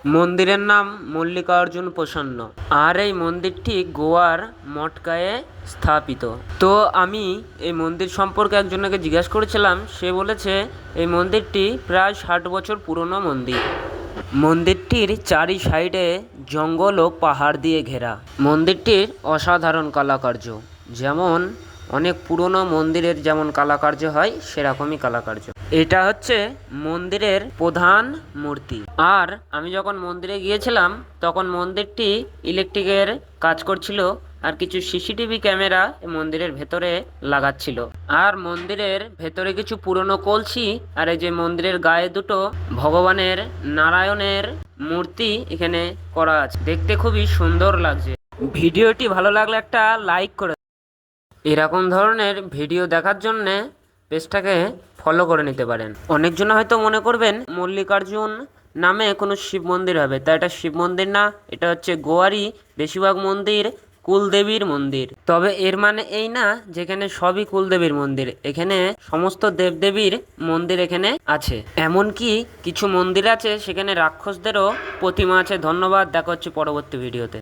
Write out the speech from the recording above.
মন্দিরের নাম মল্লিকার্জুন প্রসন্ন, আর এই মন্দিরটি গোয়ার মটকায়ে স্থাপিত। তো আমি এই মন্দির সম্পর্কে একজনকে জিজ্ঞাসা করেছিলাম, সে বলেছে এই মন্দিরটি প্রায় 60 বছর পুরনো মন্দির। মন্দিরটির চারি সাইডে জঙ্গল ও পাহাড় দিয়ে ঘেরা। মন্দিরটির অসাধারণ কারুকার্য, যেমন অনেক পুরনো মন্দিরের যেমন কারুকার্য হয় সেরকমই কারুকার্য। এটা হচ্ছে মন্দিরের প্রধান মূর্তি। আর আমি যখন মন্দিরে গিয়েছিলাম তখন মন্দিরটি ইলেকট্রিকের কাজ করছিল, আর কিছু সিসিটিভি ক্যামেরা মন্দিরের ভেতরে লাগাচ্ছিল। আর মন্দিরের ভেতরে কিছু পুরনো কলসি, আর এই যে মন্দিরের গায়ে দুটো ভগবানের নারায়ণের মূর্তি এখানে করা আছে, দেখতে খুবই সুন্দর লাগছে। ভিডিওটি ভালো লাগলে একটা লাইক করে, এরকম ধরনের ভিডিও দেখার জন্যে পেজটাকে ফলো করে নিতে পারেন। অনেকজন হয়তো মনে করবেন মল্লিকার্জুন নামে কোনো শিব মন্দির হবে, তা এটা শিব মন্দির না, এটা হচ্ছে গোয়ারই বেশিরভাগ মন্দির কুলদেবীর মন্দির। তবে এর মানে এই না যেখানে সবই কুলদেবীর মন্দির, এখানে সমস্ত দেবদেবীর মন্দির এখানে আছে। এমনকি কিছু মন্দির আছে সেখানে রাক্ষসদেরও প্রতিমা আছে। ধন্যবাদ, দেখা হচ্ছে পরবর্তী ভিডিওতে।